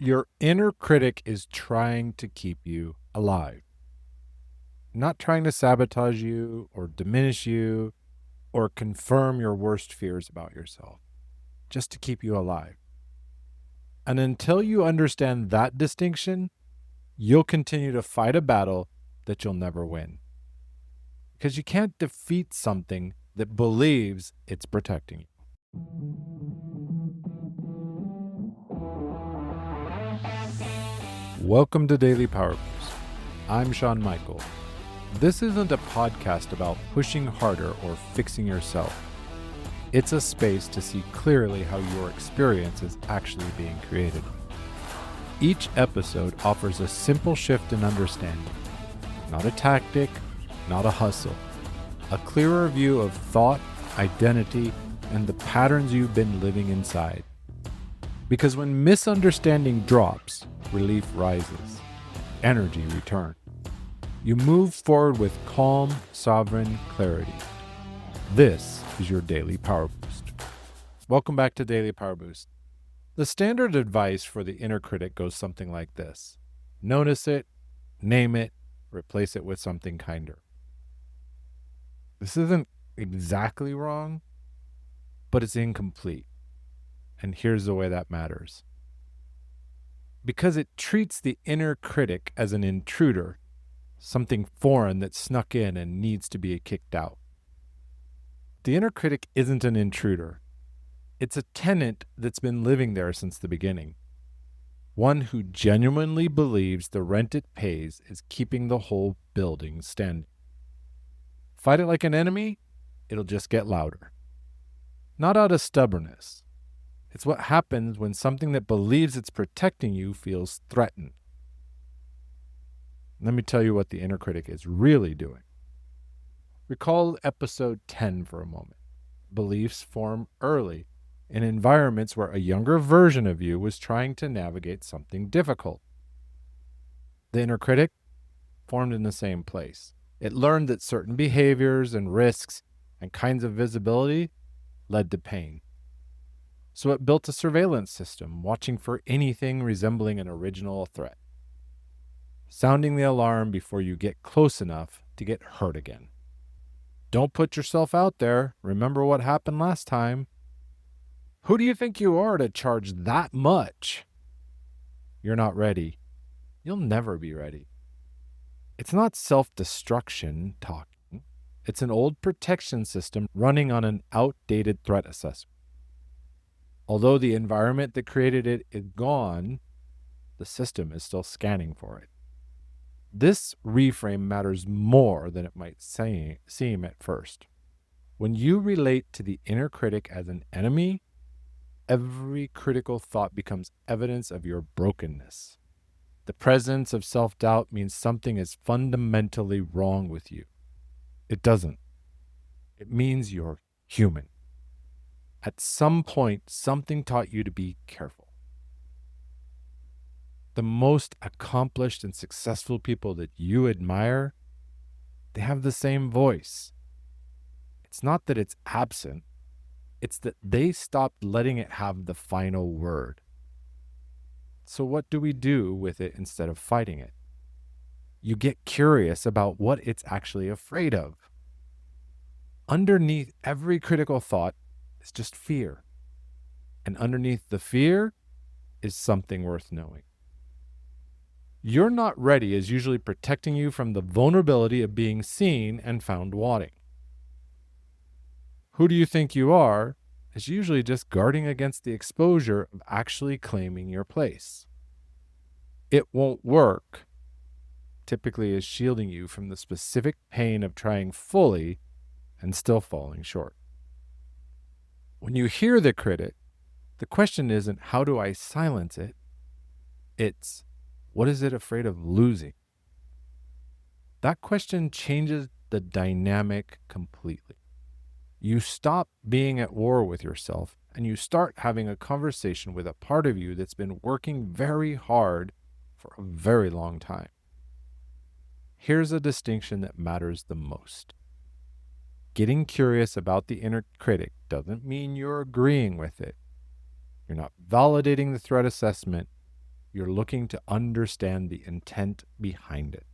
Your inner critic is trying to keep you alive, not trying to sabotage you or diminish you or confirm your worst fears about yourself, just to keep you alive. And until you understand that distinction, you'll continue to fight a battle that you'll never win. Because you can't defeat something that believes it's protecting you. Welcome to Daily Power Boost. I'm Shawn Michael. This isn't a podcast about pushing harder or fixing yourself. It's a space to see clearly how your experience is actually being created. Each episode offers a simple shift in understanding, not a tactic, not a hustle, a clearer view of thought, identity, and the patterns you've been living inside. Because when misunderstanding drops, relief rises, energy returns. You move forward with calm, sovereign clarity. This is your Daily Power Boost. Welcome back to Daily Power Boost. The standard advice for the inner critic goes something like this. Notice it, name it, replace it with something kinder. This isn't exactly wrong, but it's incomplete. And here's the way that matters. Because it treats the inner critic as an intruder, something foreign that snuck in and needs to be kicked out. The inner critic isn't an intruder. It's a tenant that's been living there since the beginning. One who genuinely believes the rent it pays is keeping the whole building standing. Fight it like an enemy, it'll just get louder. Not out of stubbornness. It's what happens when something that believes it's protecting you feels threatened. Let me tell you what the inner critic is really doing. Recall episode 10 for a moment. Beliefs form early in environments where a younger version of you was trying to navigate something difficult. The inner critic formed in the same place. It learned that certain behaviors and risks and kinds of visibility led to pain. So it built a surveillance system, watching for anything resembling an original threat, sounding the alarm before you get close enough to get hurt again. Don't put yourself out there. Remember what happened last time. Who do you think you are to charge that much? You're not ready. You'll never be ready. It's not self-destruction talking. It's an old protection system running on an outdated threat assessment. Although the environment that created it is gone, the system is still scanning for it. This reframe matters more than it might seem at first. When you relate to the inner critic as an enemy, every critical thought becomes evidence of your brokenness. The presence of self-doubt means something is fundamentally wrong with you. It doesn't. It means you're human. At some point, something taught you to be careful. The most accomplished and successful people that you admire, they have the same voice. It's not that it's absent. It's that they stopped letting it have the final word. So what do we do with it instead of fighting it? You get curious about what it's actually afraid of. Underneath every critical thought is just fear. And underneath the fear is something worth knowing. You're not ready is usually protecting you from the vulnerability of being seen and found wanting. Who do you think you are is usually just guarding against the exposure of actually claiming your place. It won't work typically is shielding you from the specific pain of trying fully and still falling short. When you hear the critic, the question isn't how do I silence it? It's what is it afraid of losing? That question changes the dynamic completely. You stop being at war with yourself and you start having a conversation with a part of you that's been working very hard for a very long time. Here's a distinction that matters the most. Getting curious about the inner critic doesn't mean you're agreeing with it. You're not validating the threat assessment. You're looking to understand the intent behind it.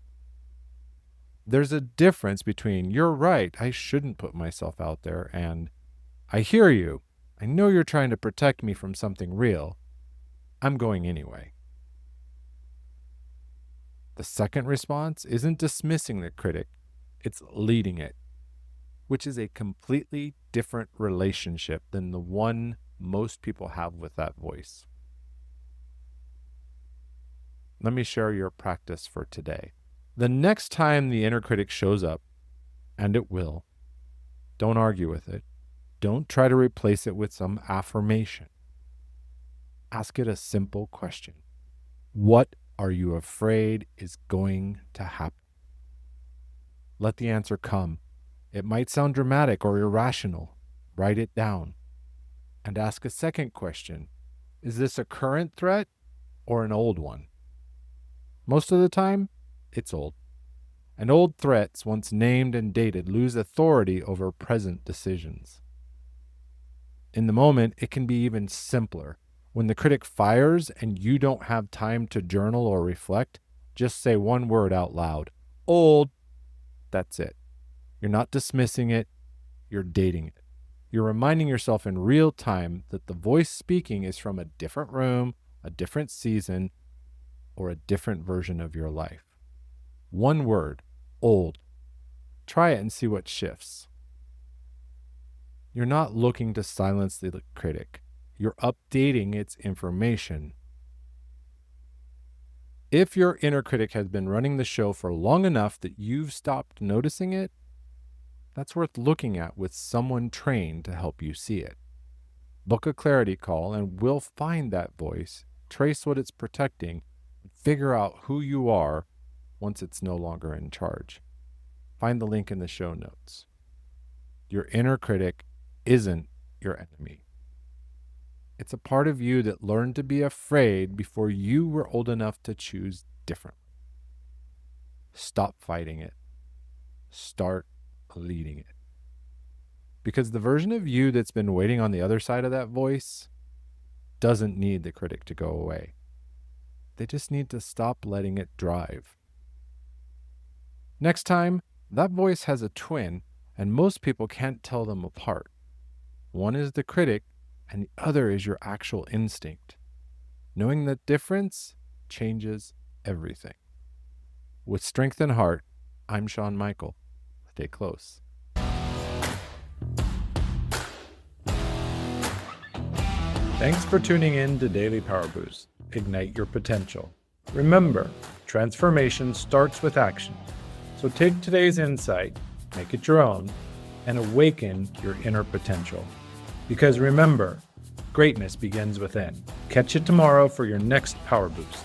There's a difference between, "You're right, I shouldn't put myself out there," and, "I hear you. I know you're trying to protect me from something real. I'm going anyway." The second response isn't dismissing the critic, it's leading it, which is a completely different relationship than the one most people have with that voice. Let me share your practice for today. The next time the inner critic shows up, and it will, don't argue with it. Don't try to replace it with some affirmation. Ask it a simple question. What are you afraid is going to happen? Let the answer come. It might sound dramatic or irrational. Write it down. And ask a second question. Is this a current threat or an old one? Most of the time, it's old. And old threats, once named and dated, lose authority over present decisions. In the moment, it can be even simpler. When the critic fires and you don't have time to journal or reflect, just say one word out loud. Old. That's it. You're not dismissing it. You're dating it. You're reminding yourself in real time that the voice speaking is from a different room, a different season, or a different version of your life. One word, old. Try it and see what shifts. You're not looking to silence the critic. You're updating its information. If your inner critic has been running the show for long enough that you've stopped noticing it, that's worth looking at with someone trained to help you see it. Book a clarity call and we'll find that voice, trace what it's protecting, and figure out who you are once it's no longer in charge. Find the link in the show notes. Your inner critic isn't your enemy. It's a part of you that learned to be afraid before you were old enough to choose differently. Stop fighting it. Start leading it. Because the version of you that's been waiting on the other side of that voice doesn't need the critic to go away. They just need to stop letting it drive. Next time, that voice has a twin, and most people can't tell them apart. One is the critic, and the other is your actual instinct. Knowing the difference changes everything. With strength and heart, I'm Shawn Michael. Stay close. Thanks for tuning in to Daily Power Boost. Ignite your potential. Remember, transformation starts with action. So take today's insight, make it your own, and awaken your inner potential. Because remember, greatness begins within. Catch you tomorrow for your next Power Boost.